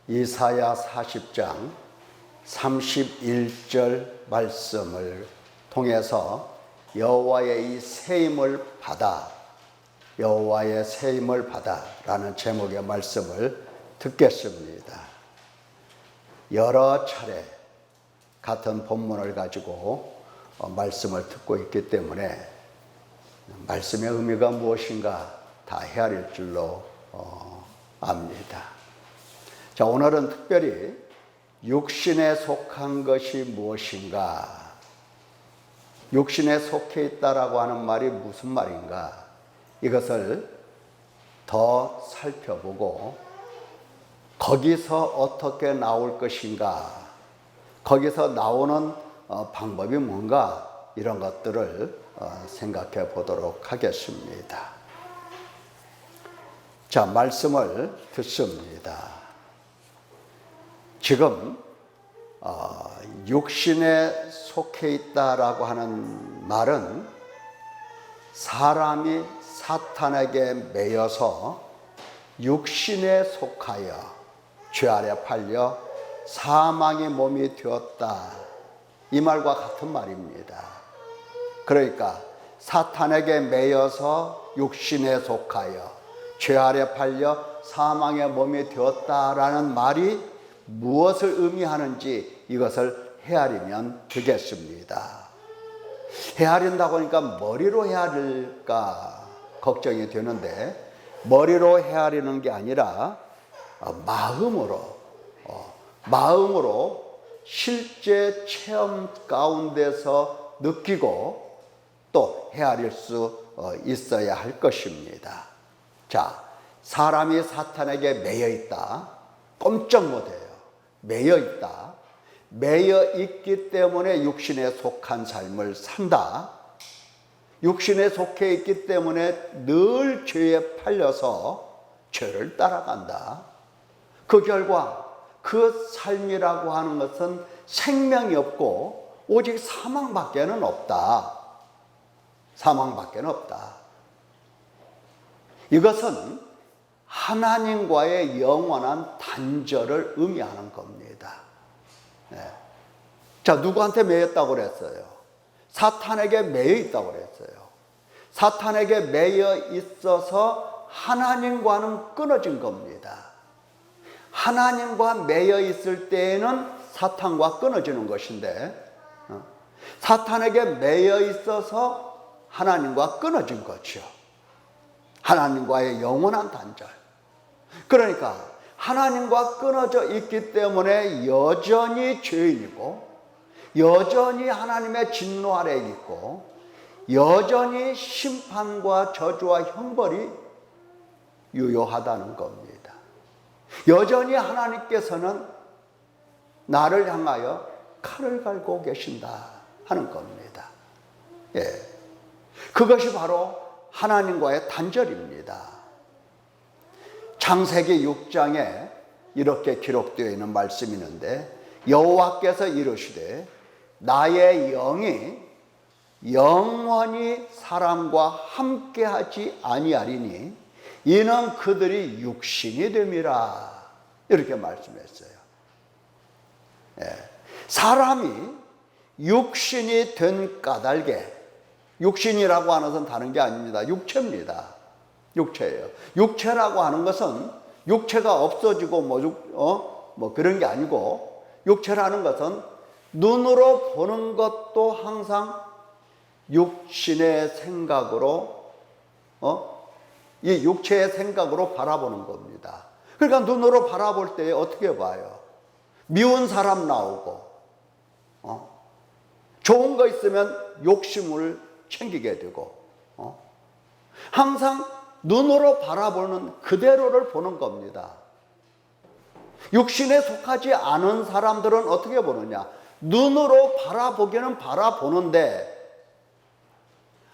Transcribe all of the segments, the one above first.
이사야 40장 31절 말씀을 통해서 여호와의 이 세임을 받아, 여호와의 세임을 받아 라는 제목의 말씀을 듣겠습니다. 여러 차례 같은 본문을 가지고 말씀을 듣고 있기 때문에 말씀의 의미가 무엇인가 다 헤아릴 줄로 압니다. 자, 오늘은 특별히 육신에 속한 것이 무엇인가, 육신에 속해 있다라고 하는 말이 무슨 말인가, 이것을 더 살펴보고 거기서 어떻게 나올 것인가, 거기서 나오는 방법이 뭔가, 이런 것들을 생각해 보도록 하겠습니다. 자, 말씀을 듣습니다. 지금 육신에 속해 있다라고 하는 말은 사람이 사탄에게 매여서 육신에 속하여 죄 아래 팔려 사망의 몸이 되었다, 이 말과 같은 말입니다. 그러니까 사탄에게 매여서 육신에 속하여 죄 아래 팔려 사망의 몸이 되었다라는 말이 무엇을 의미하는지 이것을 헤아리면 되겠습니다. 헤아린다고 하니까 머리로 헤아릴까 걱정이 되는데, 머리로 헤아리는 게 아니라 마음으로 실제 체험 가운데서 느끼고 또 헤아릴 수 있어야 할 것입니다. 자, 사람이 사탄에게 매여 있다, 꼼짝 못해요. 매여 있다, 매여 있기 때문에 육신에 속한 삶을 산다, 육신에 속해 있기 때문에 늘 죄에 팔려서 죄를 따라간다. 그 결과 그 삶이라고 하는 것은 생명이 없고 오직 사망밖에는 없다. 사망밖에는 없다. 이것은 하나님과의 영원한 단절을 의미하는 겁니다. 네. 자, 누구한테 매였다고 그랬어요? 사탄에게 매여 있다고 그랬어요. 사탄에게 매여 있어서 하나님과는 끊어진 겁니다. 하나님과 매여 있을 때에는 사탄과 끊어지는 것인데, 사탄에게 매여 있어서 하나님과 끊어진 거죠. 하나님과의 영원한 단절. 그러니까 하나님과 끊어져 있기 때문에 여전히 죄인이고, 여전히 하나님의 진노 아래에 있고, 여전히 심판과 저주와 형벌이 유효하다는 겁니다. 여전히 하나님께서는 나를 향하여 칼을 갈고 계신다 하는 겁니다. 예. 그것이 바로 하나님과의 단절입니다. 창세기 6장에 이렇게 기록되어 있는 말씀이 있는데, 여호와께서 이르시되 나의 영이 영원히 사람과 함께하지 아니하리니 이는 그들이 육신이 됨이라, 이렇게 말씀했어요. 예. 사람이 육신이 된 까닭에, 육신이라고 하는 것은 다른 게 아닙니다. 육체입니다. 육체예요. 육체라고 하는 것은 육체가 없어지고 뭐 그런 게 아니고, 육체라는 것은 눈으로 보는 것도 항상 육신의 생각으로 이 육체의 생각으로 바라보는 겁니다. 그러니까 눈으로 바라볼 때 어떻게 봐요? 미운 사람 나오고, 좋은 거 있으면 욕심을 챙기게 되고, 항상 눈으로 바라보는 그대로를 보는 겁니다. 육신에 속하지 않은 사람들은 어떻게 보느냐? 눈으로 바라보기는 바라보는데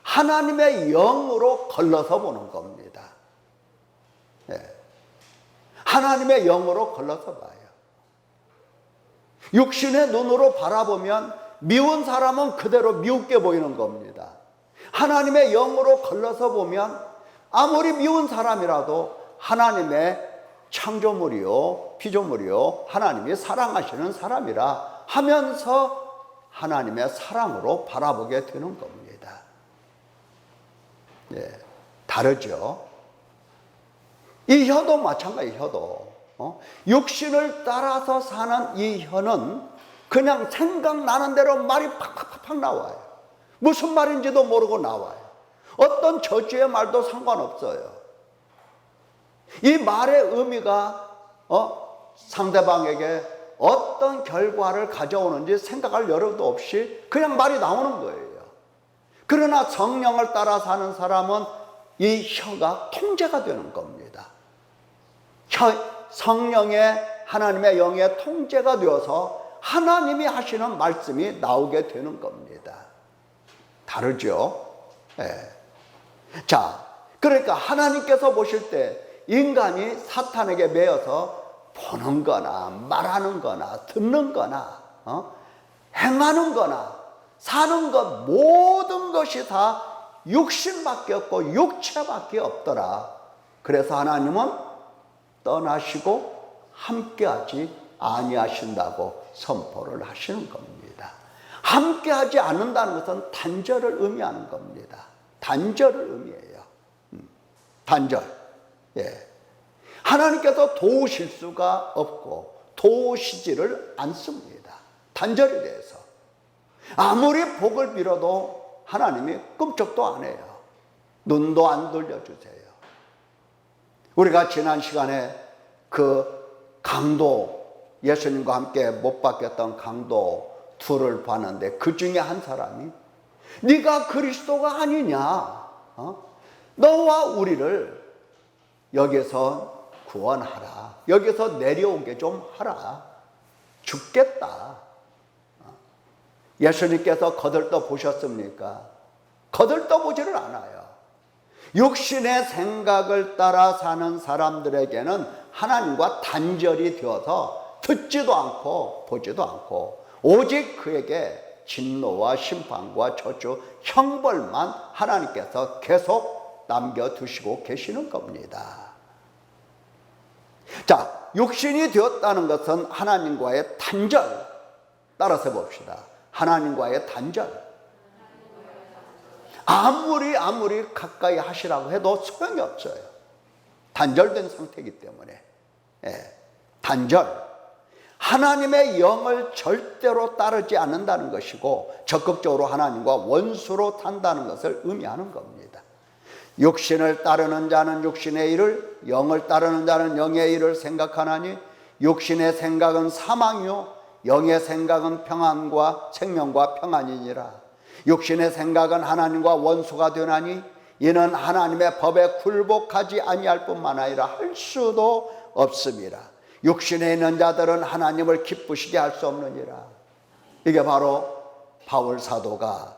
하나님의 영으로 걸러서 보는 겁니다. 예. 하나님의 영으로 걸러서 봐요. 육신의 눈으로 바라보면 미운 사람은 그대로 미웃게 보이는 겁니다. 하나님의 영으로 걸러서 보면 아무리 미운 사람이라도 하나님의 창조물이요 피조물이요 하나님이 사랑하시는 사람이라 하면서 하나님의 사랑으로 바라보게 되는 겁니다. 예, 다르죠. 이 혀도 마찬가지예요. 혀도 육신을 따라서 사는 이 혀는 그냥 생각나는 대로 말이 팍팍팍 나와요. 무슨 말인지도 모르고 나와요. 어떤 저주의 말도 상관없어요. 이 말의 의미가 상대방에게 어떤 결과를 가져오는지 생각할 여력도 없이 그냥 말이 나오는 거예요. 그러나 성령을 따라 사는 사람은 이 혀가 통제가 되는 겁니다. 성령의 하나님의 영의 통제가 되어서 하나님이 하시는 말씀이 나오게 되는 겁니다. 다르죠? 네. 자, 그러니까 하나님께서 보실 때 인간이 사탄에게 매여서 보는 거나 말하는 거나 듣는 거나 행하는 거나 사는 것 모든 것이 다 육신밖에 없고 육체밖에 없더라. 그래서 하나님은 떠나시고 함께하지 아니하신다고 선포를 하시는 겁니다. 함께하지 않는다는 것은 단절을 의미하는 겁니다. 단절을 의미해요. 단절. 예. 하나님께서 도우실 수가 없고 도우시지를 않습니다. 단절에 대해서. 아무리 복을 빌어도 하나님이 꿈쩍도 안 해요. 눈도 안 돌려주세요. 우리가 지난 시간에 그 강도, 예수님과 함께 못 박혔던 강도 둘을 봤는데 그 중에 한 사람이 네가 그리스도가 아니냐, 너와 우리를 여기서 구원하라, 여기서 내려오게 좀 하라, 죽겠다. 예수님께서 거들떠 보셨습니까? 거들떠 보지를 않아요. 육신의 생각을 따라 사는 사람들에게는 하나님과 단절이 되어서 듣지도 않고 보지도 않고 오직 그에게 진노와 심판과 저주, 형벌만 하나님께서 계속 남겨두시고 계시는 겁니다. 자, 육신이 되었다는 것은 하나님과의 단절. 따라서 봅시다. 하나님과의 단절. 아무리 가까이 하시라고 해도 소용이 없어요. 단절된 상태이기 때문에. 예, 단절. 하나님의 영을 절대로 따르지 않는다는 것이고 적극적으로 하나님과 원수로 탄다는 것을 의미하는 겁니다. 육신을 따르는 자는 육신의 일을, 영을 따르는 자는 영의 일을 생각하나니 육신의 생각은 사망이요 영의 생각은 평안과 생명과 평안이니라. 육신의 생각은 하나님과 원수가 되나니 이는 하나님의 법에 굴복하지 아니할 뿐만 아니라 할 수도 없습니다. 육신에 있는 자들은 하나님을 기쁘시게 할 수 없느니라. 이게 바로 바울 사도가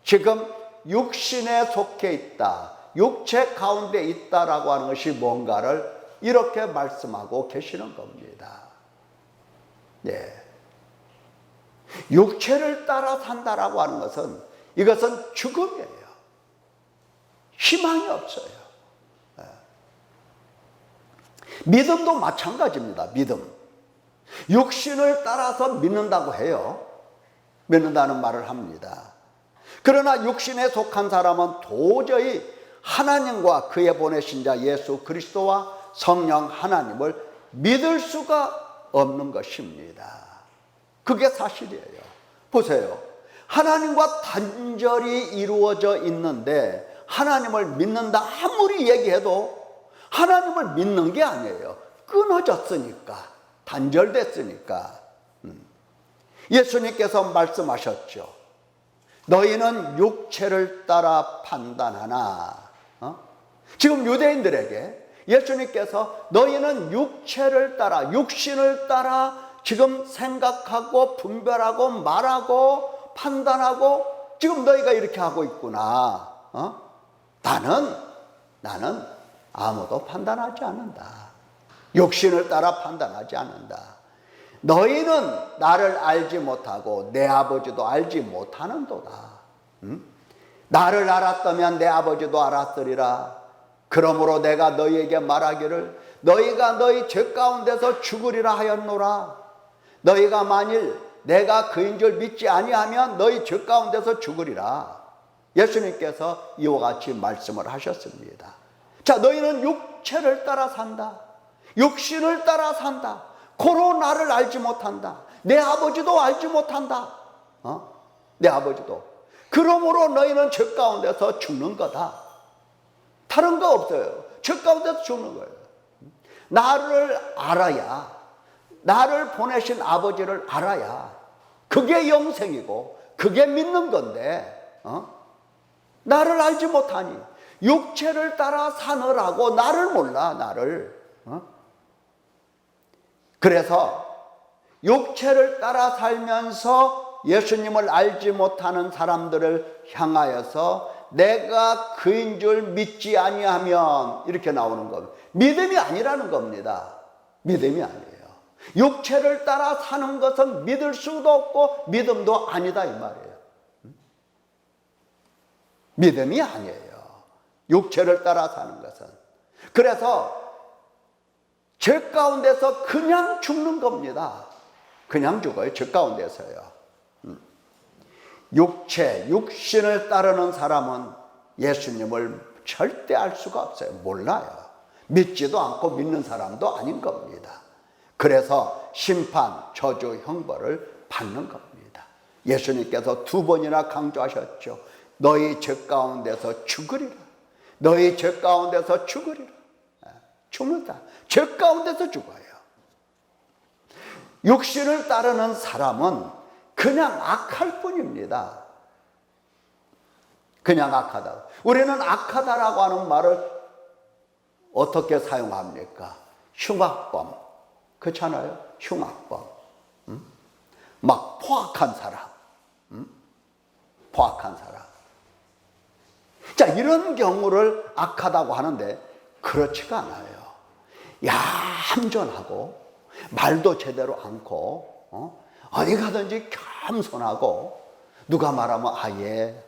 지금 육신에 속해 있다, 육체 가운데 있다라고 하는 것이 뭔가를 이렇게 말씀하고 계시는 겁니다. 예. 육체를 따라 산다라고 하는 것은 이것은 죽음이에요. 희망이 없어요. 예. 믿음도 마찬가지입니다. 믿음. 육신을 따라서 믿는다고 해요. 믿는다는 말을 합니다. 그러나 육신에 속한 사람은 도저히 하나님과 그의 보내신 자 예수 그리스도와 성령 하나님을 믿을 수가 없는 것입니다. 그게 사실이에요. 보세요. 하나님과 단절이 이루어져 있는데 하나님을 믿는다 아무리 얘기해도 하나님을 믿는 게 아니에요. 끊어졌으니까, 단절됐으니까. 예수님께서 말씀하셨죠. 너희는 육체를 따라 판단하나. 지금 유대인들에게 예수님께서 너희는 육체를 따라, 육신을 따라 지금 생각하고 분별하고 말하고 판단하고 지금 너희가 이렇게 하고 있구나. 나는 아무도 판단하지 않는다. 육신을 따라 판단하지 않는다. 너희는 나를 알지 못하고 내 아버지도 알지 못하는도다. 나를 알았다면 내 아버지도 알았으리라. 그러므로 내가 너희에게 말하기를 너희가 너희 죄 가운데서 죽으리라 하였노라. 너희가 만일 내가 그인 줄 믿지 아니하면 너희 죄 가운데서 죽으리라. 예수님께서 이와 같이 말씀을 하셨습니다. 자, 너희는 육체를 따라 산다. 육신을 따라 산다. 고로 나를 알지 못한다. 내 아버지도 알지 못한다. 내 아버지도. 그러므로 너희는 죄 가운데서 죽는 거다. 다른 거 없어요. 죄 가운데서 죽는 거예요. 나를 알아야, 나를 보내신 아버지를 알아야 그게 영생이고 그게 믿는 건데, 나를 알지 못하니 육체를 따라 사느라고 나를 몰라. 나를. 그래서 육체를 따라 살면서 예수님을 알지 못하는 사람들을 향하여서 내가 그인 줄 믿지 아니하면, 이렇게 나오는 겁니다. 믿음이 아니라는 겁니다. 믿음이 아니에요. 육체를 따라 사는 것은 믿을 수도 없고 믿음도 아니다, 이 말이에요. 믿음이 아니에요. 육체를 따라 사는 것은. 그래서 죄 가운데서 그냥 죽는 겁니다. 그냥 죽어요. 죄 가운데서요. 육신을 따르는 사람은 예수님을 절대 알 수가 없어요. 몰라요. 믿지도 않고 믿는 사람도 아닌 겁니다. 그래서 심판, 저주, 형벌을 받는 겁니다. 예수님께서 2번이나 강조하셨죠. 너희 죄 가운데서 죽으리라. 너희 죄 가운데서 죽으리라. 죽는다. 죄 가운데서 죽어요. 육신을 따르는 사람은 그냥 악할 뿐입니다. 그냥 악하다. 우리는 악하다라고 하는 말을 어떻게 사용합니까? 흉악범. 그렇잖아요. 흉악범. 막 포악한 사람. 포악한 사람. 자, 이런 경우를 악하다고 하는데 그렇지가 않아요. 얌전하고 말도 제대로 않고 어디 가든지 겸손하고 누가 말하면 아예.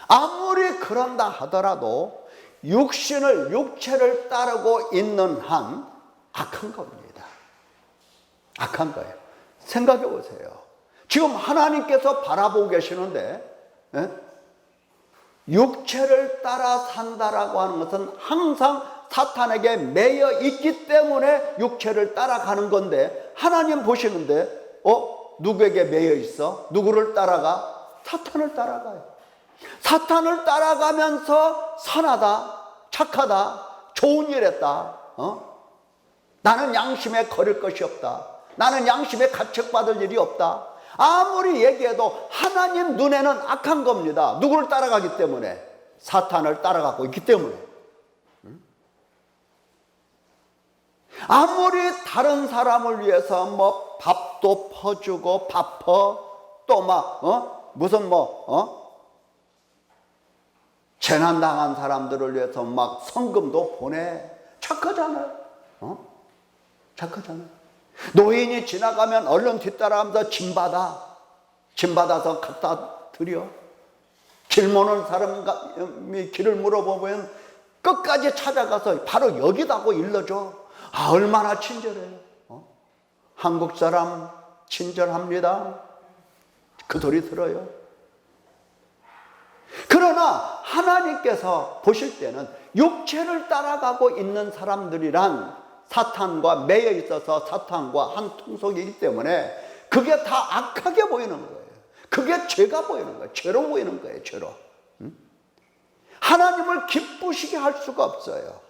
아무리 그런다 하더라도 육체를 따르고 있는 한 악한 겁니다. 악한 거예요. 생각해 보세요. 지금 하나님께서 바라보고 계시는데, 육체를 따라 산다라고 하는 것은 항상 사탄에게 매여 있기 때문에 육체를 따라가는 건데, 하나님 보시는데 누구에게 매여 있어? 누구를 따라가? 사탄을 따라가요. 사탄을 따라가면서 선하다, 착하다, 좋은 일 했다. 나는 양심에 거릴 것이 없다. 나는 양심에 가책받을 일이 없다. 아무리 얘기해도 하나님 눈에는 악한 겁니다. 누구를 따라가기 때문에? 사탄을 따라가고 있기 때문에. 아무리 다른 사람을 위해서 뭐 밥도 퍼주고 또 막 무슨 재난당한 사람들을 위해서 막 성금도 보내. 착하잖아요. 착하잖아요. 노인이 지나가면 얼른 뒤따라가면서 짐 받아서 갖다 드려. 길 모르는 사람이 길을 물어보면 끝까지 찾아가서 바로 여기다고 일러줘. 얼마나 친절해요. 한국 사람 친절합니다. 그 소리 들어요. 그러나 하나님께서 보실 때는 육체를 따라가고 있는 사람들이란 사탄과 매여 있어서 사탄과 한 통속이기 때문에 그게 다 악하게 보이는 거예요. 그게 죄가 보이는 거예요. 죄로 보이는 거예요. 죄로. 하나님을 기쁘시게 할 수가 없어요.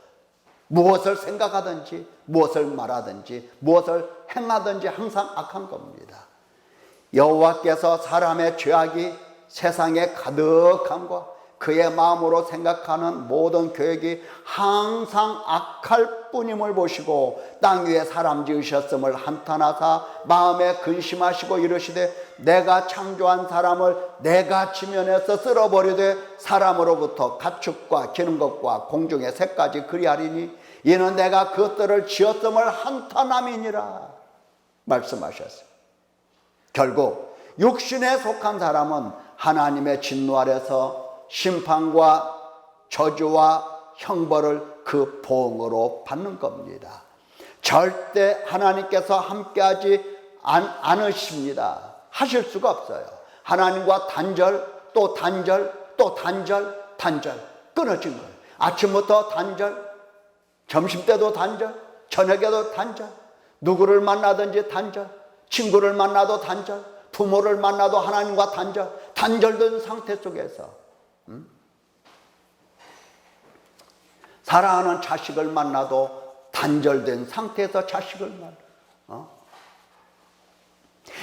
무엇을 생각하든지 무엇을 말하든지 무엇을 행하든지 항상 악한 겁니다. 여호와께서 사람의 죄악이 세상에 가득함과 그의 마음으로 생각하는 모든 계획이 항상 악할 뿐임을 보시고 땅 위에 사람 지으셨음을 한탄하사 마음에 근심하시고 이르시되 내가 창조한 사람을 내가 지면에서 쓸어버리되 사람으로부터 가축과 기는 것과 공중의 새까지 그리하리니 이는 내가 그것들을 지었음을 한탄함이니라 말씀하셨어요. 결국 육신에 속한 사람은 하나님의 진노 아래서 심판과 저주와 형벌을 그 보응으로 받는 겁니다. 절대 하나님께서 함께하지 않으십니다. 하실 수가 없어요. 하나님과 단절, 또 단절, 또 단절, 단절 끊어진 거예요. 아침부터 단절, 점심때도 단절, 저녁에도 단절, 누구를 만나든지 단절, 친구를 만나도 단절, 부모를 만나도 하나님과 단절, 단절된 상태 속에서 사랑하는 자식을 만나도 단절된 상태에서 자식을 만나,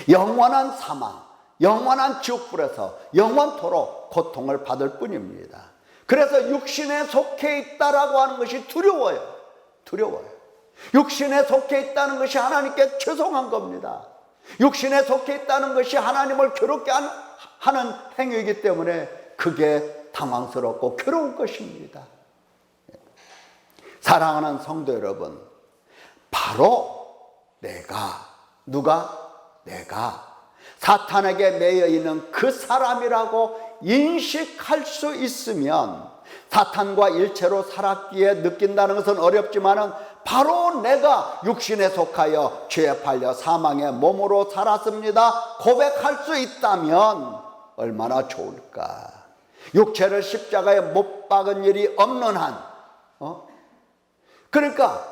영원한 사망, 영원한 지옥불에서 영원토록 고통을 받을 뿐입니다. 그래서 육신에 속해 있다라고 하는 것이 두려워요. 두려워요. 육신에 속해 있다는 것이 하나님께 죄송한 겁니다. 육신에 속해 있다는 것이 하나님을 괴롭게 하는 행위이기 때문에 그게 당황스럽고 괴로운 것입니다. 사랑하는 성도 여러분, 바로 내가 사탄에게 매여 있는 그 사람이라고 인식할 수 있으면, 사탄과 일체로 살았기에 느낀다는 것은 어렵지만은 바로 내가 육신에 속하여 죄에 팔려 사망의 몸으로 살았습니다 고백할 수 있다면 얼마나 좋을까. 육체를 십자가에 못 박은 일이 없는 한, 그러니까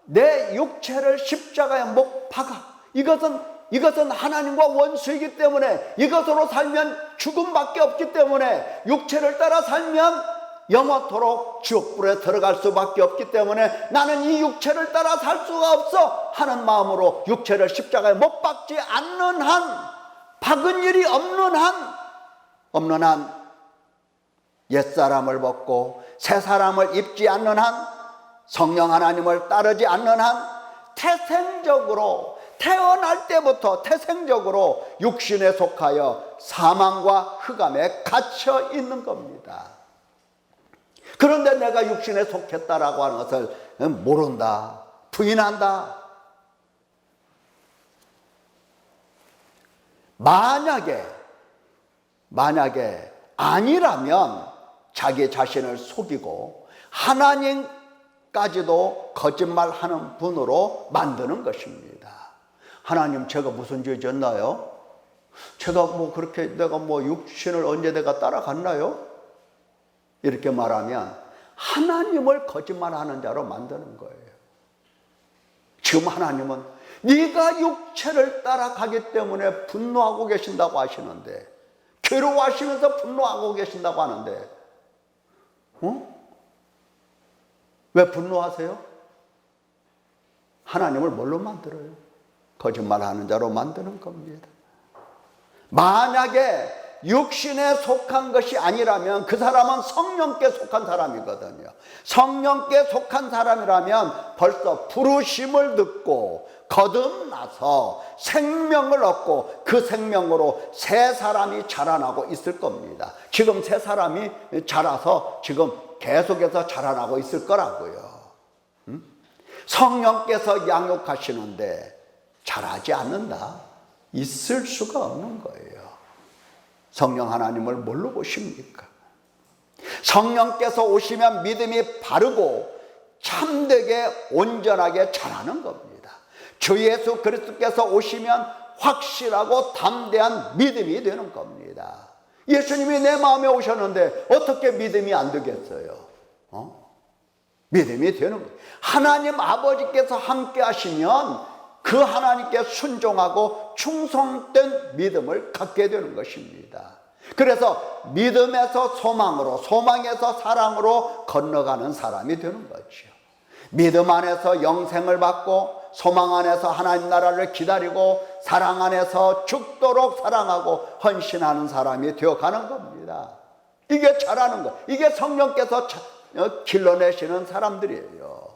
내 육체를 십자가에 못 박아, 이것은 하나님과 원수이기 때문에, 이것으로 살면 죽음밖에 없기 때문에, 육체를 따라 살면 영원토록 지옥불에 들어갈 수밖에 없기 때문에 나는 이 육체를 따라 살 수가 없어 하는 마음으로 육체를 십자가에 못 박지 않는 한, 박은 일이 없는 한 옛사람을 벗고 새 사람을 입지 않는 한, 성령 하나님을 따르지 않는 한, 태생적으로 태어날 때부터 태생적으로 육신에 속하여 사망과 흑암에 갇혀 있는 겁니다. 그런데 내가 육신에 속했다라고 하는 것을 모른다, 부인한다. 만약에 아니라면 자기 자신을 속이고 하나님까지도 거짓말하는 분으로 만드는 것입니다. 하나님, 제가 무슨 죄 졌나요? 제가 내가 육신을 언제 내가 따라갔나요? 이렇게 말하면 하나님을 거짓말하는 자로 만드는 거예요. 지금 하나님은 네가 육체를 따라가기 때문에 분노하고 계신다고 하시는데, 괴로워하시면서 분노하고 계신다고 하는데, 왜 분노하세요? 하나님을 뭘로 만들어요? 거짓말하는 자로 만드는 겁니다. 만약에 육신에 속한 것이 아니라면 그 사람은 성령께 속한 사람이거든요. 성령께 속한 사람이라면 벌써 부르심을 듣고 거듭나서 생명을 얻고 그 생명으로 새 사람이 자라나고 있을 겁니다. 지금 새 사람이 자라서 지금 계속해서 자라나고 있을 거라고요. 성령께서 양육하시는데 자라지 않는다? 있을 수가 없는 거예요. 성령 하나님을 뭘로 보십니까? 성령께서 오시면 믿음이 바르고 참되게 온전하게 자라는 겁니다. 주 예수 그리스도께서 오시면 확실하고 담대한 믿음이 되는 겁니다. 예수님이 내 마음에 오셨는데 어떻게 믿음이 안 되겠어요? 믿음이 되는 거예요. 하나님 아버지께서 함께 하시면 그 하나님께 순종하고 충성된 믿음을 갖게 되는 것입니다. 그래서 믿음에서 소망으로, 소망에서 사랑으로 건너가는 사람이 되는 거죠. 믿음 안에서 영생을 받고, 소망 안에서 하나님 나라를 기다리고, 사랑 안에서 죽도록 사랑하고 헌신하는 사람이 되어가는 겁니다. 이게 잘하는 거, 이게 성령께서 길러내시는 사람들이에요.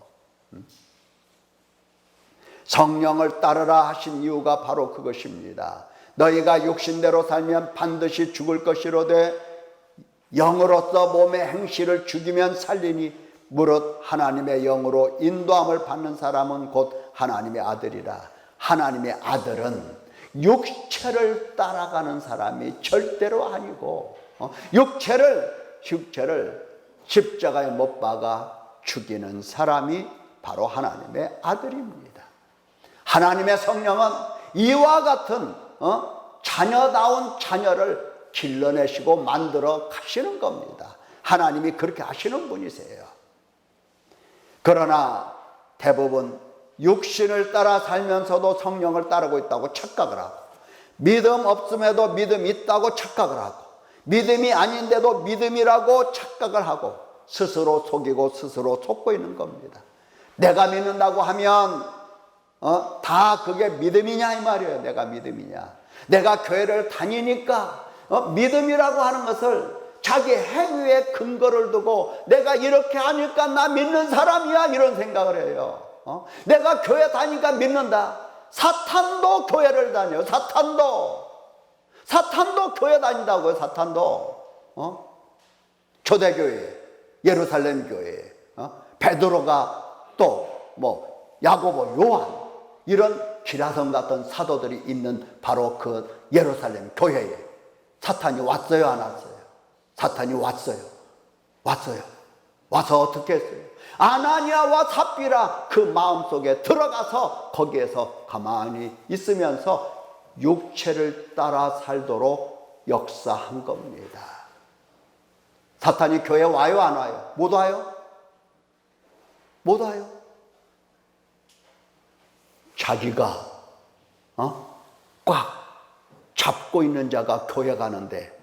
성령을 따르라 하신 이유가 바로 그것입니다. 너희가 육신대로 살면 반드시 죽을 것이로되 영으로서 몸의 행실을 죽이면 살리니 무릇 하나님의 영으로 인도함을 받는 사람은 곧 하나님의 아들이라. 하나님의 아들은 육체를 따라가는 사람이 절대로 아니고, 육체를 십자가에 못 박아 죽이는 사람이 바로 하나님의 아들입니다. 하나님의 성령은 이와 같은 자녀다운 자녀를 길러내시고 만들어 가시는 겁니다. 하나님이 그렇게 하시는 분이세요. 그러나 대부분 육신을 따라 살면서도 성령을 따르고 있다고 착각을 하고, 믿음 없음에도 믿음 있다고 착각을 하고, 믿음이 아닌데도 믿음이라고 착각을 하고 스스로 속이고 스스로 속고 있는 겁니다. 내가 믿는다고 하면 다 그게 믿음이냐 이 말이에요. 내가 믿음이냐. 내가 교회를 다니니까 믿음이라고 하는 것을 자기 행위에 근거를 두고 내가 이렇게 하니까 나 믿는 사람이야 이런 생각을 해요. 내가 교회 다니니까 믿는다. 사탄도 교회를 다녀요. 사탄도 교회 다닌다고요. 사탄도 초대교회, 예루살렘 교회, 베드로가 또 야고보, 요한 이런 기라성 같은 사도들이 있는 바로 그 예루살렘 교회에 사탄이 왔어요, 안 왔어요? 사탄이 왔어요. 와서 어떻게 했어요? 아나니아와 삽비라 그 마음속에 들어가서 거기에서 가만히 있으면서 육체를 따라 살도록 역사한 겁니다. 사탄이 교회에 와요, 안 와요? 못 와요? 못 와요? 자기가 꽉 잡고 있는 자가 교회 가는데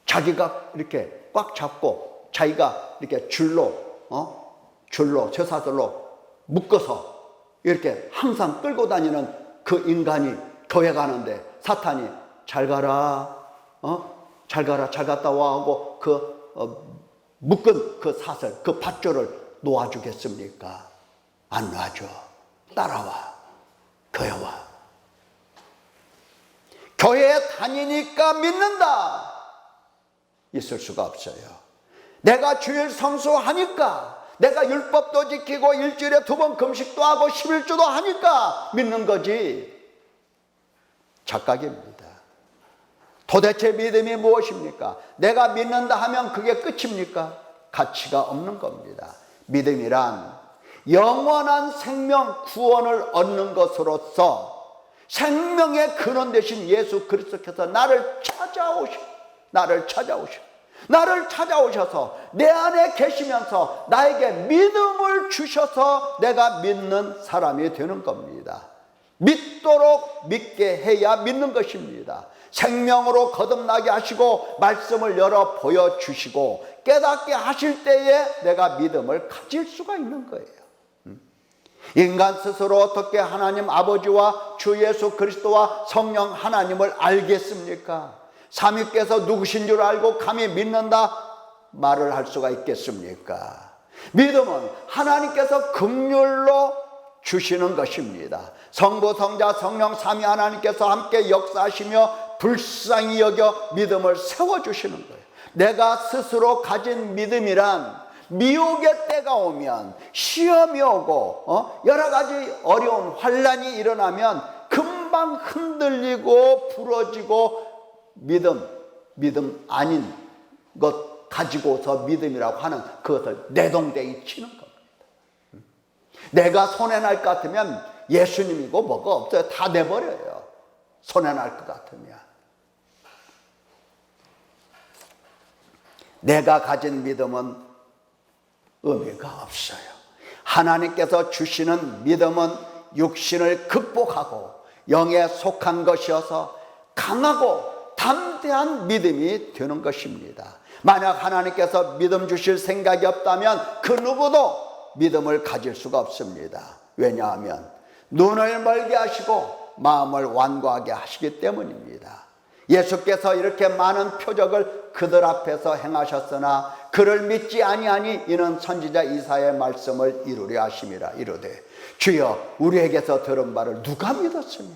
자기가 이렇게 꽉 잡고 자기가 이렇게 줄로 쇠사슬로 묶어서 이렇게 항상 끌고 다니는 그 인간이 교회 가는데 사탄이 잘 가라, 잘 갔다 와 하고 묶은 그 사슬, 그 밧줄을 놓아주겠습니까? 안 놔줘. 따라와. 교회 와. 교회에 다니니까 믿는다. 있을 수가 없어요. 내가 주일 성수하니까, 내가 율법도 지키고 일주일에 2번 금식도 하고 11주도 하니까 믿는 거지. 착각입니다. 도대체 믿음이 무엇입니까? 내가 믿는다 하면 그게 끝입니까? 가치가 없는 겁니다. 믿음이란 영원한 생명 구원을 얻는 것으로서 생명의 근원 되신 예수 그리스도께서 나를 찾아오셔서 내 안에 계시면서 나에게 믿음을 주셔서 내가 믿는 사람이 되는 겁니다. 믿도록 믿게 해야 믿는 것입니다. 생명으로 거듭나게 하시고 말씀을 열어 보여주시고 깨닫게 하실 때에 내가 믿음을 가질 수가 있는 거예요. 인간 스스로 어떻게 하나님 아버지와 주 예수 그리스도와 성령 하나님을 알겠습니까? 삼위께서 누구신 줄 알고 감히 믿는다 말을 할 수가 있겠습니까? 믿음은 하나님께서 긍휼로 주시는 것입니다. 성부, 성자, 성령 삼위 하나님께서 함께 역사하시며 불쌍히 여겨 믿음을 세워주시는 거예요. 내가 스스로 가진 믿음이란 미혹의 때가 오면, 시험이 오고 여러 가지 어려운 환난이 일어나면 금방 흔들리고 부러지고 믿음 아닌 것 가지고서 믿음이라고 하는 그것을 내동댕이 치는 겁니다. 내가 손해날 것 같으면 예수님이고 뭐가 없어요. 다 내버려요. 손해날 것 같으면. 내가 가진 믿음은 의미가 없어요. 하나님께서 주시는 믿음은 육신을 극복하고 영에 속한 것이어서 강하고 담대한 믿음이 되는 것입니다. 만약 하나님께서 믿음 주실 생각이 없다면 그 누구도 믿음을 가질 수가 없습니다. 왜냐하면 눈을 멀게 하시고 마음을 완고하게 하시기 때문입니다. 예수께서 이렇게 많은 표적을 그들 앞에서 행하셨으나 그를 믿지 아니하니 이는 선지자 이사야의 말씀을 이루려 하심이라. 이르되 주여 우리에게서 들은 바를 누가 믿었으며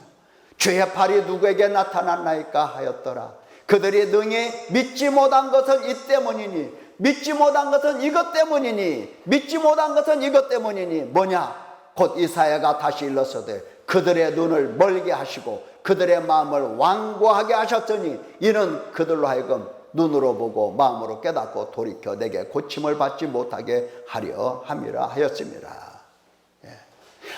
주의 팔이 누구에게 나타났나이까 하였더라. 그들이 능히 믿지 못한 것은 이 때문이니, 믿지 못한 것은 이것 때문이니, 믿지 못한 것은 이것 때문이니 뭐냐? 곧 이사야가 다시 일렀으되 그들의 눈을 멀게 하시고 그들의 마음을 완고하게 하셨더니 이는 그들로 하여금 눈으로 보고 마음으로 깨닫고 돌이켜 내게 고침을 받지 못하게 하려 함이라 하였습니다.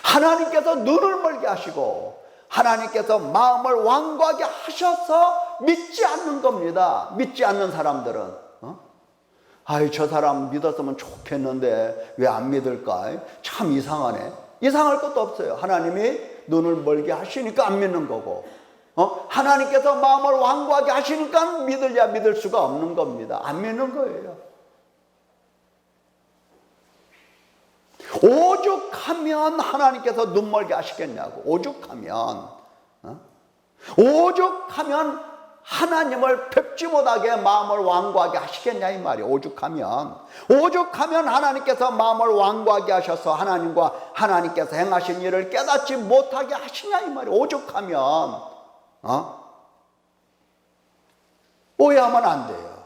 하나님께서 눈을 멀게 하시고 하나님께서 마음을 완고하게 하셔서 믿지 않는 겁니다. 믿지 않는 사람들은 아이 저 사람 믿었으면 좋겠는데 왜 안 믿을까? 참 이상하네. 이상할 것도 없어요. 하나님이 눈을 멀게 하시니까 안 믿는 거고 하나님께서 마음을 완고하게 하시니까 믿으려 믿을 수가 없는 겁니다. 안 믿는 거예요. 오죽하면 하나님께서 눈 멀게 하시겠냐고. 오죽하면 하나님을 뵙지 못하게 마음을 완고하게 하시겠냐 이 말이에요. 오죽하면 하나님께서 마음을 완고하게 하셔서 하나님께서 행하신 일을 깨닫지 못하게 하시냐 이 말이에요. 오죽하면 오해하면 안 돼요.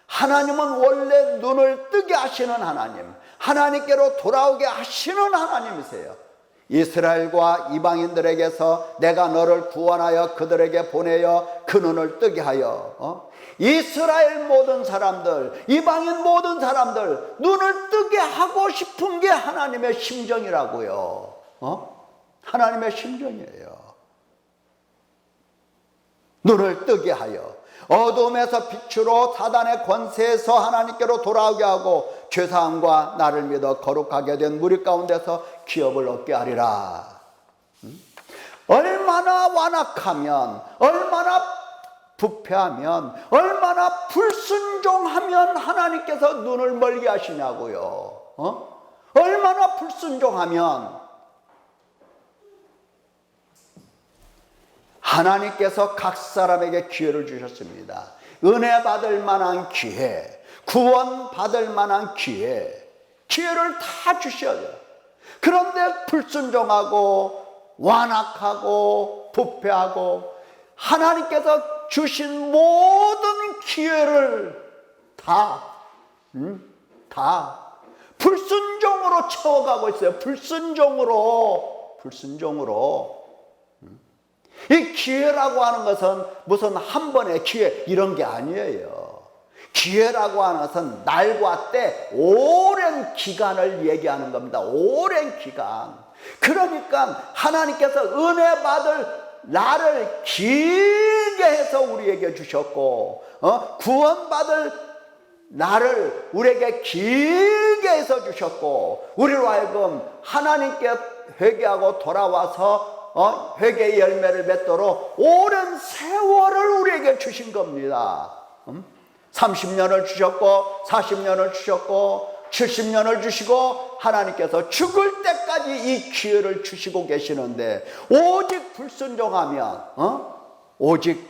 하나님은 원래 눈을 뜨게 하시는 하나님, 하나님께로 돌아오게 하시는 하나님이세요. 이스라엘과 이방인들에게서 내가 너를 구원하여 그들에게 보내어 그 눈을 뜨게 하여 이스라엘 모든 사람들, 이방인 모든 사람들 눈을 뜨게 하고 싶은 게 하나님의 심정이라고요. 하나님의 심정이에요. 눈을 뜨게 하여 어둠에서 빛으로 사단의 권세에서 하나님께로 돌아오게 하고 죄사함과 나를 믿어 거룩하게 된 무리 가운데서 기업을 얻게 하리라. 얼마나 완악하면, 얼마나 부패하면, 얼마나 불순종하면 하나님께서 눈을 멀게 하시냐고요. 얼마나 불순종하면 하나님께서 각 사람에게 기회를 주셨습니다. 은혜 받을 만한 기회, 구원 받을 만한 기회를 다 주셔요. 그런데 불순종하고 완악하고 부패하고 하나님께서 주신 모든 기회를 다 불순종으로 채워가고 있어요. 불순종으로. 이 기회라고 하는 것은 무슨 한 번의 기회 이런 게 아니에요. 기회라고 하는 것은 날과 때 오랜 기간을 얘기하는 겁니다. 오랜 기간. 그러니까 하나님께서 은혜 받을 날을 길게 해서 우리에게 주셨고 구원받을 날을 우리에게 길게 해서 주셨고 우리로 하여금 하나님께 회개하고 돌아와서 회개의 열매를 맺도록 오랜 세월을 우리에게 주신 겁니다. 30년을 주셨고 40년을 주셨고 70년을 주시고 하나님께서 죽을 때까지 이 기회를 주시고 계시는데 오직 불순종하면 오직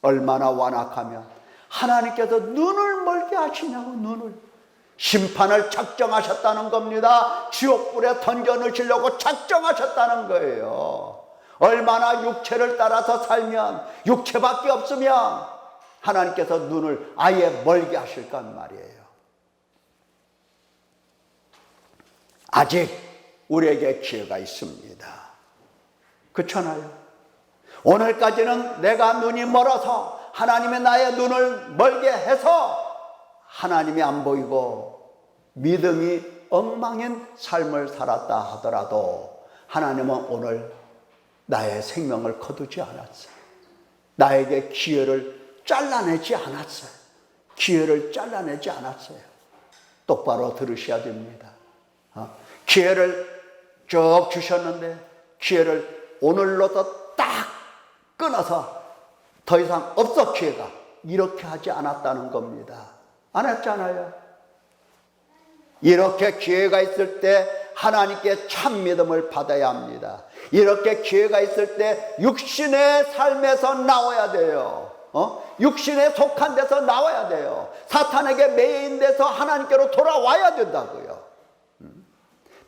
얼마나 완악하면 하나님께서 눈을 멀게 하시냐고. 눈을 심판을 작정하셨다는 겁니다. 지옥불에 던져 넣으시려고 작정하셨다는 거예요. 얼마나 육체를 따라서 살면 육체밖에 없으면 하나님께서 눈을 아예 멀게 하실까 말이에요. 아직 우리에게 기회가 있습니다. 그렇잖아요. 오늘까지는 내가 눈이 멀어서 하나님의 나의 눈을 멀게 해서 하나님이 안 보이고 믿음이 엉망인 삶을 살았다 하더라도 하나님은 오늘 나의 생명을 거두지 않았어요. 나에게 기회를 잘라내지 않았어요. 똑바로 들으셔야 됩니다. 기회를 쭉 주셨는데 기회를 오늘로서 딱 끊어서 더 이상 없어 기회가 이렇게 하지 않았다는 겁니다. 안 했잖아요. 이렇게 기회가 있을 때 하나님께 참 믿음을 받아야 합니다. 이렇게 기회가 있을 때 육신의 삶에서 나와야 돼요. 육신에 속한 데서 나와야 돼요. 사탄에게 매인 데서 하나님께로 돌아와야 된다고요.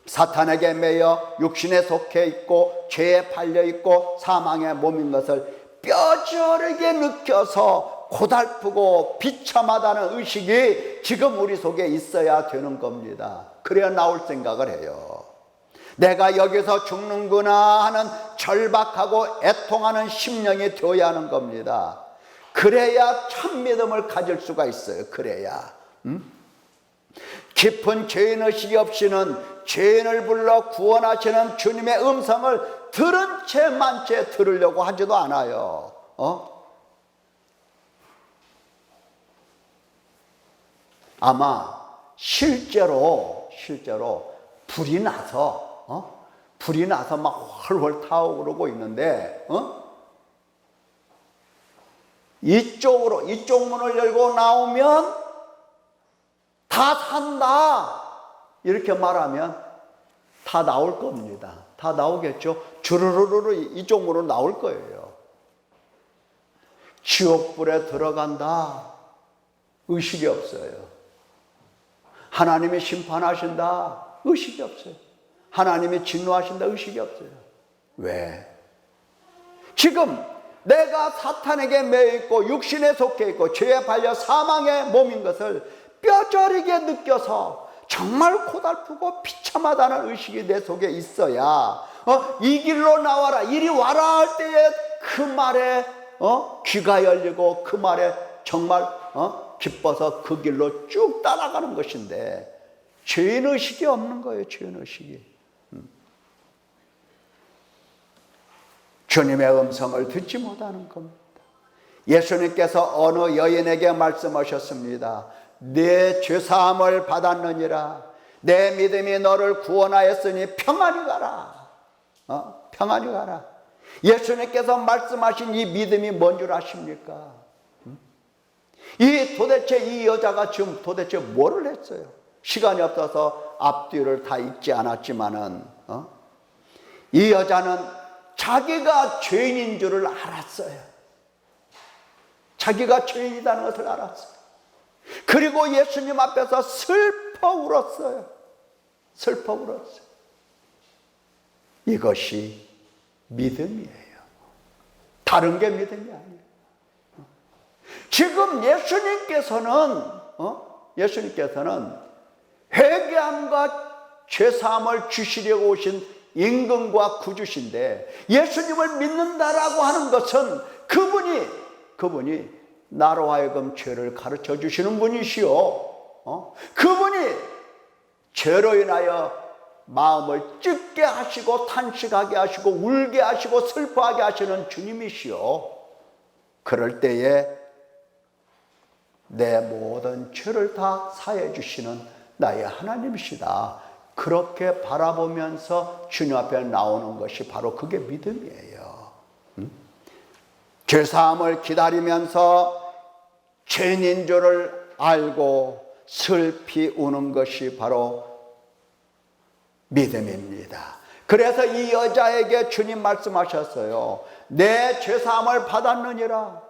사탄에게 매여 육신에 속해 있고 죄에 팔려 있고 사망의 몸인 것을 뼈저리게 느껴서 고달프고 비참하다는 의식이 지금 우리 속에 있어야 되는 겁니다. 그래야 나올 생각을 해요. 내가 여기서 죽는구나 하는 절박하고 애통하는 심령이 되어야 하는 겁니다. 그래야 참 믿음을 가질 수가 있어요. 그래야. 깊은 죄인의식이 없이는 죄인을 불러 구원하시는 주님의 음성을 들은 채 만채 들으려고 하지도 않아요. 아마 실제로 불이 나서 막 훨훨 타오르고 있는데 이쪽 문을 열고 나오면 다 산다 이렇게 말하면 다 나올 겁니다. 다 나오겠죠. 주르르르 이쪽 문으로 나올 거예요. 지옥불에 들어간다 의식이 없어요. 하나님이 심판하신다 의식이 없어요. 하나님이 진노하신다 의식이 없어요. 왜? 지금 내가 사탄에게 매여 있고 육신에 속해 있고 죄에 팔려 사망의 몸인 것을 뼈저리게 느껴서 정말 고달프고 비참하다는 의식이 내 속에 있어야 이 길로 나와라 이리 와라 할 때에 그 말에 귀가 열리고 그 말에 정말 기뻐서 그 길로 쭉 따라가는 것인데 죄인의식이 없는 거예요. 죄인의식이. 주님의 음성을 듣지 못하는 겁니다. 예수님께서 어느 여인에게 말씀하셨습니다. 내 죄사함을 받았느니라. 내 믿음이 너를 구원하였으니 평안히 가라. 평안히 가라. 예수님께서 말씀하신 이 믿음이 뭔 줄 아십니까? 도대체 이 여자가 지금 도대체 뭐를 했어요? 시간이 없어서 앞뒤를 다 읽지 않았지만은 이 여자는 자기가 죄인인 줄을 알았어요. 자기가 죄인이라는 것을 알았어요. 그리고 예수님 앞에서 슬퍼 울었어요. 슬퍼 울었어요. 이것이 믿음이에요. 다른 게 믿음이 아니에요. 지금 예수님께서는 회개함과 죄사함을 주시려고 오신 임금과 구주신데 예수님을 믿는다라고 하는 것은 그분이 나로 하여금 죄를 가르쳐 주시는 분이시오. 그분이 죄로 인하여 마음을 찢게 하시고 탄식하게 하시고 울게 하시고 슬퍼하게 하시는 주님이시오. 그럴 때에 내 모든 죄를 다 사해 주시는 나의 하나님이시다. 그렇게 바라보면서 주님 앞에 나오는 것이 바로 그게 믿음이에요. 죄사함을 기다리면서 죄인인 줄을 알고 슬피 우는 것이 바로 믿음입니다. 그래서 이 여자에게 주님 말씀하셨어요. 내 죄사함을 받았느니라.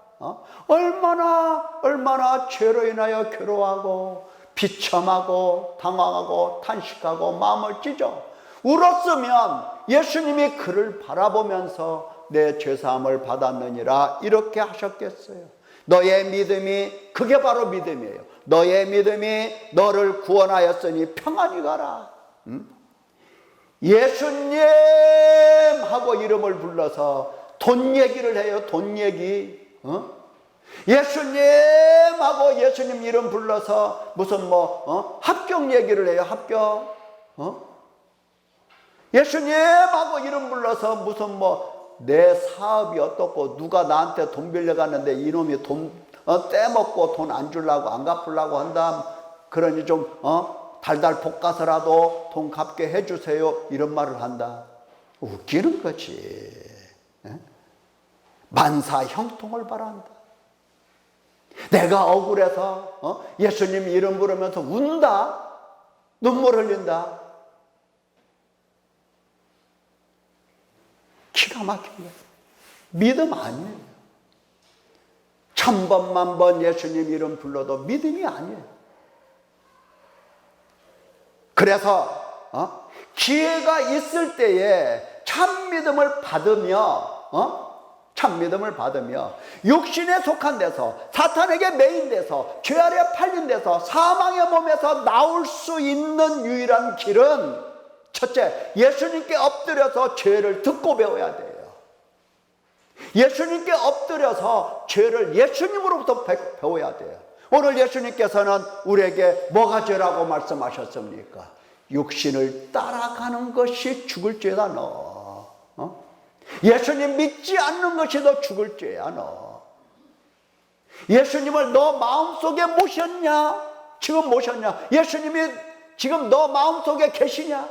얼마나 죄로 인하여 괴로워하고 비참하고 당황하고 탄식하고 마음을 찢어 울었으면 예수님이 그를 바라보면서 내 죄사함을 받았느니라 이렇게 하셨겠어요. 너의 믿음이 그게 바로 믿음이에요. 너의 믿음이 너를 구원하였으니 평안히 가라. 예수님 하고 이름을 불러서 돈 얘기를 해요. 돈 얘기. 예수님 하고 예수님 이름 불러서 무슨 합격 얘기를 해요. 합격. 예수님 하고 이름 불러서 무슨 내 사업이 어떻고 누가 나한테 돈 빌려갔는데 이놈이 돈 떼먹고 돈 안 주려고 안 갚으려고 한다. 그러니 좀 달달 볶아서라도 돈 갚게 해주세요. 이런 말을 한다. 웃기는 거지. 만사 형통을 바란다. 내가 억울해서 예수님 이름 부르면서 운다. 눈물 흘린다. 기가 막힌 거예요. 믿음 아니에요. 1000번, 1000번 예수님 이름 불러도 믿음이 아니에요. 그래서 기회가 있을 때에 참 믿음을 받으며 육신에 속한 데서 사탄에게 매인 데서 죄 아래 팔린 데서 사망의 몸에서 나올 수 있는 유일한 길은 첫째, 예수님께 엎드려서 죄를 듣고 배워야 돼요. 예수님께 엎드려서 죄를 예수님으로부터 배워야 돼요. 오늘 예수님께서는 우리에게 뭐가 죄라고 말씀하셨습니까? 육신을 따라가는 것이 죽을 죄다 너. 예수님 믿지 않는 것이 너 죽을 죄야 너. 예수님을 너 마음속에 모셨냐? 지금 모셨냐? 예수님이 지금 너 마음속에 계시냐?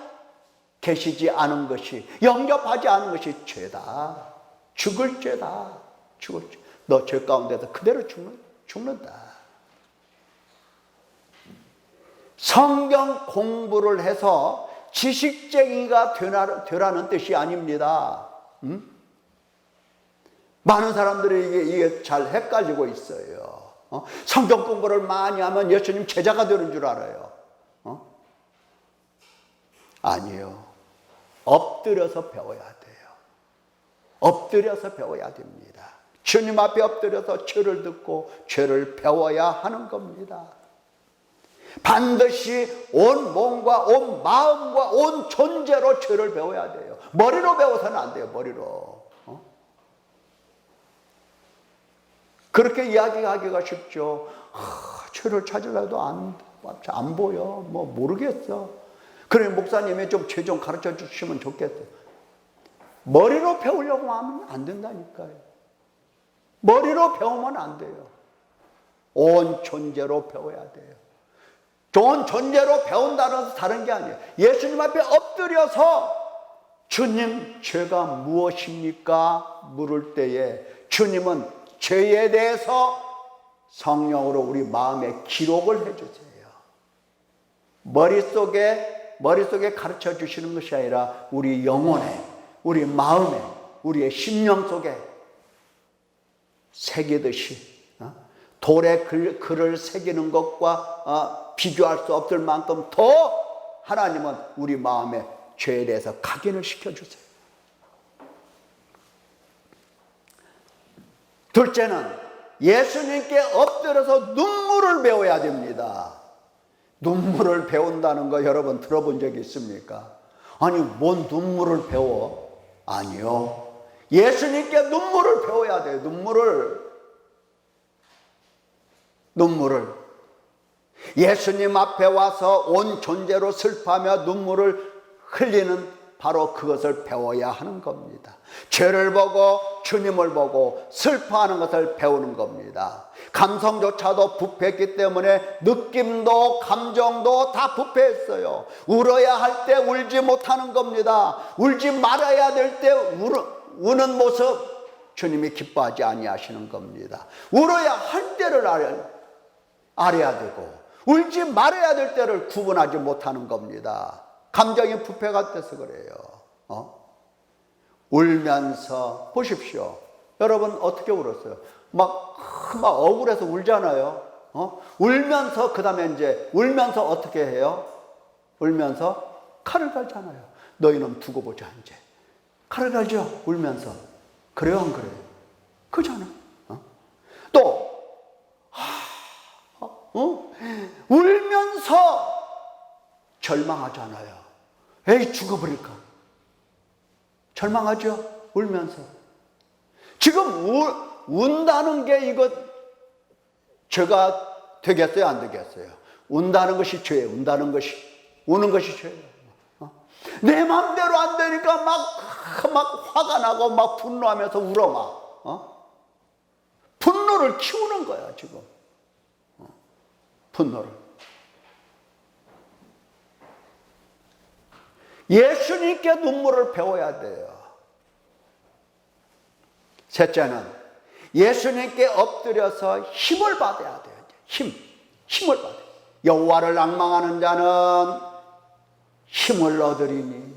계시지 않은 것이, 영접하지 않은 것이 죄다. 죽을 죄다. 죽을 죄. 너 죄 가운데서 그대로 죽는다. 성경 공부를 해서 지식쟁이가 되라는 뜻이 아닙니다. 많은 사람들이 이게 잘 헷갈리고 있어요. 성경 공부를 많이 하면 예수님 제자가 되는 줄 알아요. 아니에요. 엎드려서 배워야 돼요. 엎드려서 배워야 됩니다. 주님 앞에 엎드려서 죄를 듣고 죄를 배워야 하는 겁니다. 반드시 온 몸과 온 마음과 온 존재로 죄를 배워야 돼요. 머리로 배워서는 안 돼요. 머리로. 그렇게 이야기하기가 쉽죠. 죄를 찾으려도 안 보여. 뭐 모르겠어. 그래 목사님이 좀 죄 좀 가르쳐 주시면 좋겠어요. 머리로 배우려고 하면 안 된다니까요. 머리로 배우면 안 돼요. 온 존재로 배워야 돼요. 온 존재로 배운다는 것은 다른 게 아니에요. 예수님 앞에 엎드려서 주님 죄가 무엇입니까? 물을 때에 주님은 죄에 대해서 성령으로 우리 마음에 기록을 해주세요. 머릿속에 가르쳐 주시는 것이 아니라 우리 영혼에, 우리 마음에, 우리의 심령 속에 새기듯이 돌에 글을 새기는 것과 비교할 수 없을 만큼 더 하나님은 우리 마음에 죄에 대해서 각인을 시켜주세요. 둘째는 예수님께 엎드려서 눈물을 배워야 됩니다. 눈물을 배운다는 거 여러분 들어본 적이 있습니까? 아니 뭔 눈물을 배워? 아니요. 예수님께 눈물을 배워야 돼요. 눈물을 예수님 앞에 와서 온 존재로 슬퍼하며 눈물을 흘리는 바로 그것을 배워야 하는 겁니다. 죄를 보고 주님을 보고 슬퍼하는 것을 배우는 겁니다. 감성조차도 부패했기 때문에 느낌도 감정도 다 부패했어요. 울어야 할 때 울지 못하는 겁니다. 울지 말아야 될 때 우는 모습 주님이 기뻐하지 아니하시는 겁니다. 울어야 할 때를 알아야 되고 울지 말아야 될 때를 구분하지 못하는 겁니다. 감정이 부패가 돼서 그래요. 울면서 보십시오. 여러분 어떻게 울었어요? 막 억울해서 울잖아요. 울면서 그 다음에 이제 울면서 어떻게 해요? 울면서 칼을 갈잖아요. 너희는 두고 보자 이제. 칼을 갈죠. 울면서. 그래요 안 그래요? 그잖아. 또 울면서 절망하잖아요. 에이 죽어버릴까. 절망하죠. 울면서. 지금 운다는 게 이거 죄가 되겠어요 안 되겠어요? 운다는 것이 죄예요. 운다는 것이. 우는 것이 죄예요. 내 마음대로 안 되니까 막 화가 나고 막 분노하면서 울어 막. 분노를 키우는 거야 지금. 분노를. 예수님께 눈물을 배워야 돼요. 셋째는 예수님께 엎드려서 힘을 받아야 돼요. 힘을 받아요. 여호와를 앙망하는 자는 힘을 얻으리니.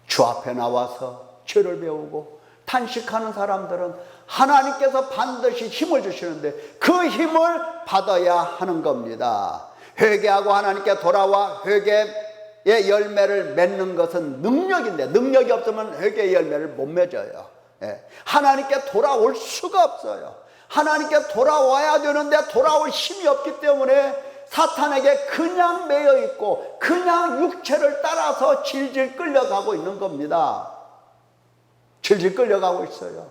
주 앞에 나와서 죄를 배우고 탄식하는 사람들은 하나님께서 반드시 힘을 주시는데 그 힘을 받아야 하는 겁니다. 회개하고 하나님께 돌아와 회개의 열매를 맺는 것은 능력인데 능력이 없으면 회개의 열매를 못 맺어요. 하나님께 돌아올 수가 없어요. 하나님께 돌아와야 되는데 돌아올 힘이 없기 때문에 사탄에게 그냥 매여 있고 그냥 육체를 따라서 질질 끌려가고 있는 겁니다. 질질 끌려가고 있어요.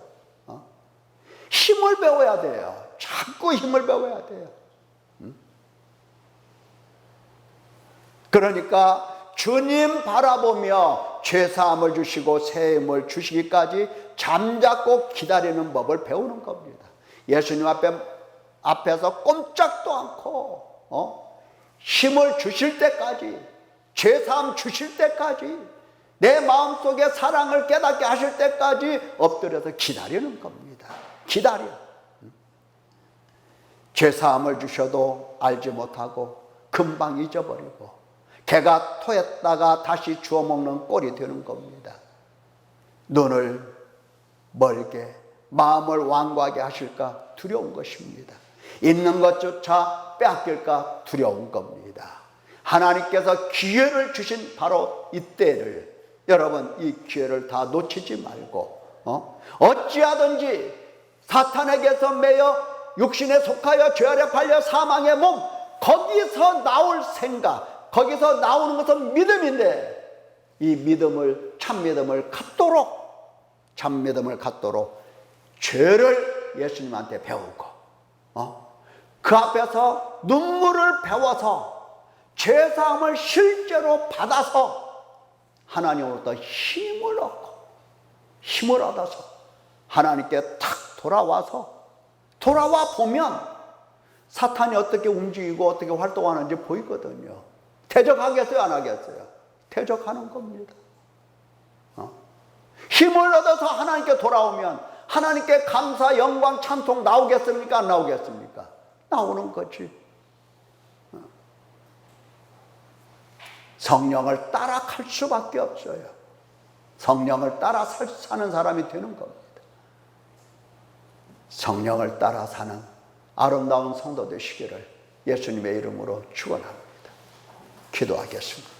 힘을 배워야 돼요. 자꾸 힘을 배워야 돼요. 그러니까 주님 바라보며 죄사함을 주시고 새힘을 주시기까지 잠자코 기다리는 법을 배우는 겁니다. 예수님 앞에서 꼼짝도 않고 힘을 주실 때까지, 죄사함 주실 때까지, 내 마음속에 사랑을 깨닫게 하실 때까지 엎드려서 기다리는 겁니다. 기다려. 죄사함을 주셔도 알지 못하고 금방 잊어버리고 개가 토했다가 다시 주워 먹는 꼴이 되는 겁니다. 눈을 멀게, 마음을 완고하게 하실까 두려운 것입니다. 있는 것조차 빼앗길까 두려운 겁니다. 하나님께서 기회를 주신 바로 이때를, 여러분 이 기회를 다 놓치지 말고 어찌하든지 사탄에게서 매여 육신에 속하여 죄 아래 팔려 사망의 몸, 거기서 나올 생각, 거기서 나오는 것은 믿음인데 이 믿음을, 참믿음을 갖도록 죄를 예수님한테 배우고 그 앞에서 눈물을 배워서 죄사함을 실제로 받아서 하나님으로부터 힘을 얻고 힘을 얻어서 하나님께 탁 돌아와 보면 사탄이 어떻게 움직이고 어떻게 활동하는지 보이거든요. 대적하겠어요, 안 하겠어요? 대적하는 겁니다. 힘을 얻어서 하나님께 돌아오면 하나님께 감사, 영광, 찬송 나오겠습니까? 안 나오겠습니까? 나오는 거지. 성령을 따라갈 수밖에 없어요. 성령을 따라 사는 사람이 되는 겁니다. 성령을 따라 사는 아름다운 성도 되시기를 예수님의 이름으로 축원합니다. 기도하겠습니다.